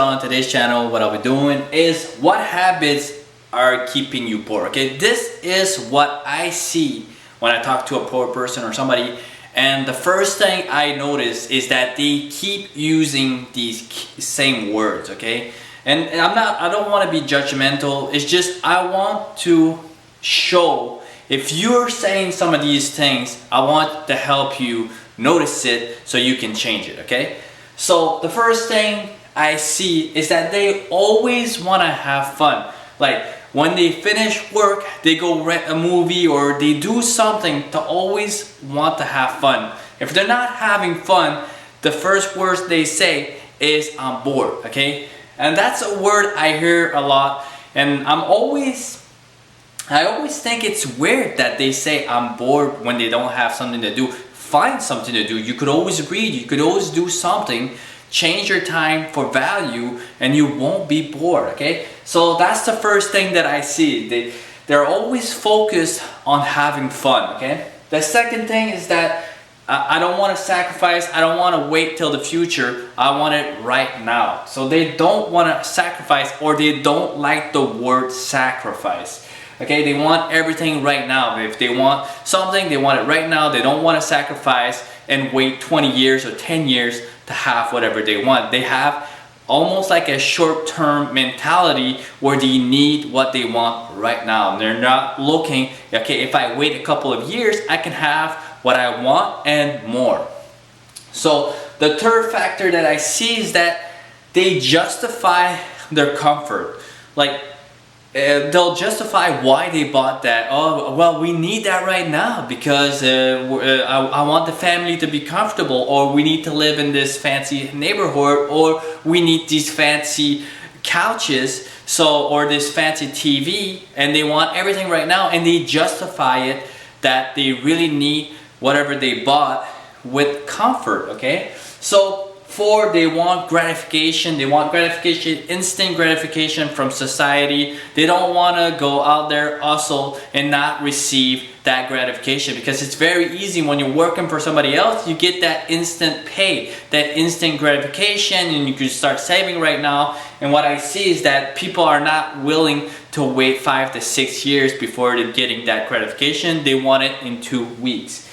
on today's channel, what I'll be doing is what habits are keeping you poor. Okay, this is what I see when I talk to a poor person or somebody, and the first thing I notice is that they keep using these same words. Okay, and I don't want to be judgmental. It's just I want to show, if you're saying some of these things, I want to help you notice it so you can change it. Okay, so the first thing I see is that they always want to have fun. Like when they finish work, they go rent a movie or they do something to always want to have fun. If they're not having fun, the first words they say is I'm bored. Okay, and that's a word I hear a lot, and I always think it's weird that they say I'm bored when they don't have something to do. Find something to do. You could always read, you could always do something. Change your time for value and you won't be bored. Okay, so that's the first thing that I see. They're always focused on having fun. Okay, the second thing is that I don't want to sacrifice. I don't want to wait till the future. I want it right now. So they don't want to sacrifice, or they don't like the word sacrifice. Okay, they want everything right now. If they want something, they want it right now. They don't want to sacrifice and wait 20 years or 10 years to have whatever they want. They have almost like a short-term mentality where they need what they want right now. They're not looking, okay, if I wait a couple of years, I can have what I want and more. So the third factor that I see is that they justify their comfort. Like, they'll justify why they bought that. Oh, well, we need that right now because I want the family to be comfortable, or we need to live in this fancy neighborhood, or we need these fancy couches, or this fancy TV, and they want everything right now, and they justify it that they really need whatever they bought with comfort. Okay, so they want gratification. They want gratification, instant gratification from society. They don't want to go out there, hustle, and not receive that gratification, because it's very easy when you're working for somebody else. You get that instant pay, that instant gratification, and you can start saving right now. And what I see is that people are not willing to wait 5 to 6 years before they're getting that gratification. They want it in 2 weeks.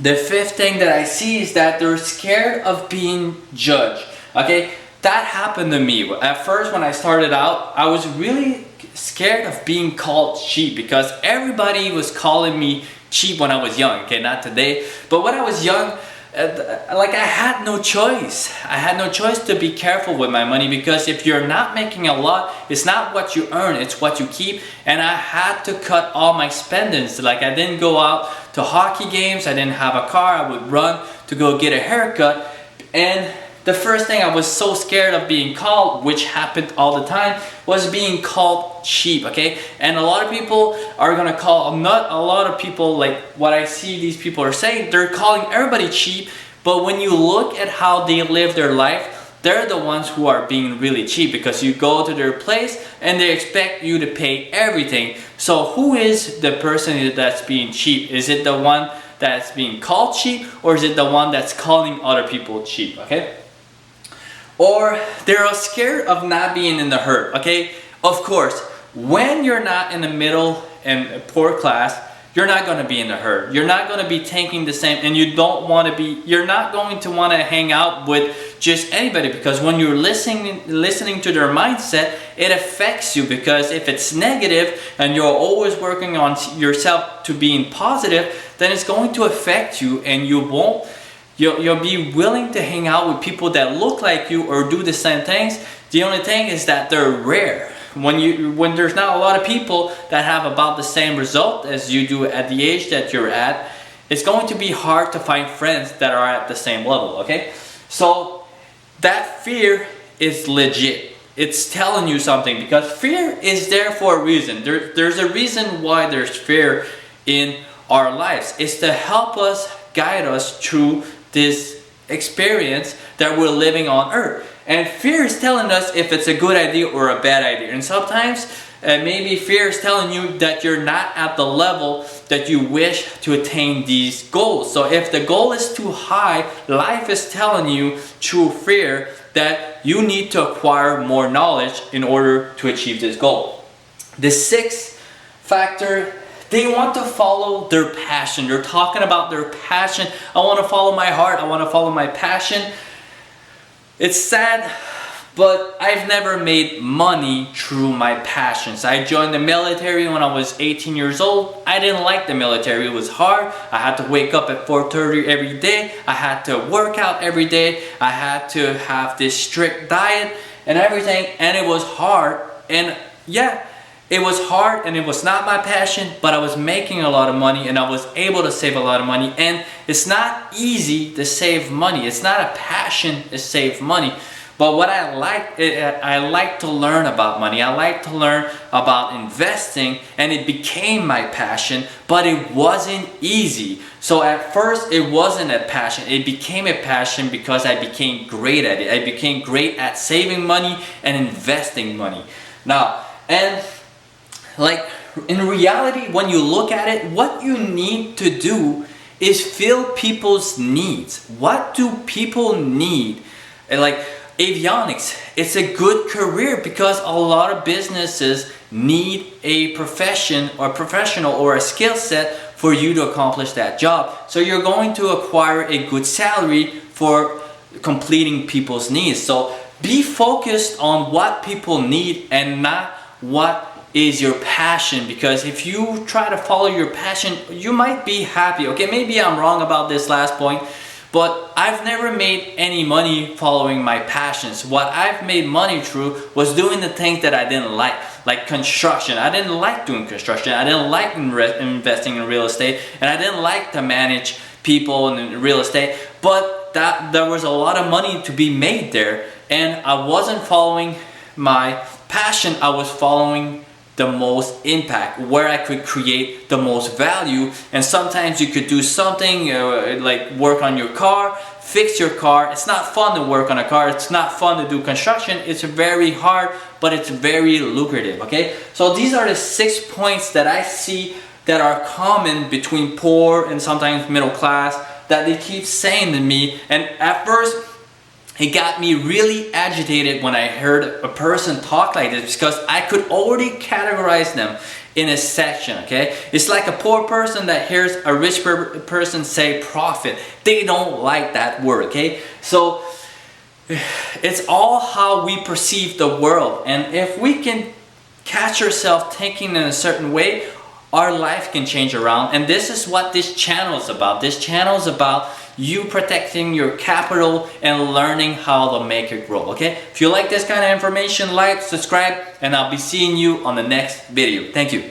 The fifth thing that I see is that they're scared of being judged. Okay, that happened to me. At first, when I started out, I was really scared of being called cheap, because everybody was calling me cheap when I was young. Okay, not today, but when I was young, like I had no choice. I had no choice to be careful with my money, because if you're not making a lot, it's not what you earn, it's what you keep. And I had to cut all my spendings. Like I didn't go out to hockey games, I didn't have a car, I would run to go get a haircut. And the first thing I was so scared of being called, which happened all the time, was being called cheap. Okay, and a lot of people are gonna call, not a lot of people, like what I see these people are saying, they're calling everybody cheap. But when you look at how they live their life, they're the ones who are being really cheap, because you go to their place and they expect you to pay everything. So who is the person that's being cheap? Is it the one that's being called cheap, or is it the one that's calling other people cheap? Okay, or they're scared of not being in the hurt. Okay, of course, when you're not in the middle and poor class, you're not going to be in the hurt. You're not going to be taking the same, and you don't want to be, you're not going to want to hang out with just anybody, because when you're listening to their mindset, it affects you. Because if it's negative and you're always working on yourself to being positive, then it's going to affect you, and you'll be willing to hang out with people that look like you or do the same things. The only thing is that they're rare. When there's not a lot of people that have about the same result as you do at the age that you're at, it's going to be hard to find friends that are at the same level. Okay, so that fear is legit. It's telling you something, because fear is there for a reason. There's a reason why there's fear in our lives. It's to help us, guide us through this experience that we're living on earth. And fear is telling us if it's a good idea or a bad idea. And sometimes maybe fear is telling you that you're not at the level that you wish to attain these goals. So if the goal is too high, life is telling you through fear that you need to acquire more knowledge in order to achieve this goal. The sixth factor, they want to follow their passion. They're talking about their passion. I want to follow my heart. I want to follow my passion. It's sad, but I've never made money through my passions. I joined the military when I was 18 years old. I didn't like the military. It was hard. I had to wake up at 4:30 every day. I had to work out every day. I had to have this strict diet and everything, and it was hard. And yeah, it was hard and it was not my passion, but I was making a lot of money and I was able to save a lot of money. And it's not easy to save money. It's not a passion to save money. But what I like to learn about money. I like to learn about investing, and it became my passion, but it wasn't easy. So at first it wasn't a passion. It became a passion because I became great at it. I became great at saving money and investing money. Now, and like in reality, when you look at it, what you need to do is fill people's needs. What do people need? Like avionics, it's a good career because a lot of businesses need a professional or a skill set for you to accomplish that job. So you're going to acquire a good salary for completing people's needs. So be focused on what people need and not what is your passion, because if you try to follow your passion, you might be happy. Okay, maybe I'm wrong about this last point, but I've never made any money following my passions. What I've made money through was doing the things that I didn't like construction. I didn't like doing construction. I didn't like investing in real estate, and I didn't like to manage people in real estate, but there was a lot of money to be made there, and I wasn't following my passion. I was following the most impact, where I could create the most value. And sometimes you could do something like work on your car, fix your car. It's not fun to work on a car. It's not fun to do construction. It's very hard, but it's very lucrative. Okay, so these are the 6 points that I see that are common between poor and sometimes middle class that they keep saying to me. And at first it got me really agitated when I heard a person talk like this, because I could already categorize them in a section, okay? It's like a poor person that hears a rich person say profit. They don't like that word, okay? So it's all how we perceive the world. And if we can catch ourselves thinking in a certain way, our life can change around. And this is what this channel is about. This channel is about you protecting your capital and learning how to make it grow, okay? If you like this kind of information, like, subscribe, and I'll be seeing you on the next video. Thank you.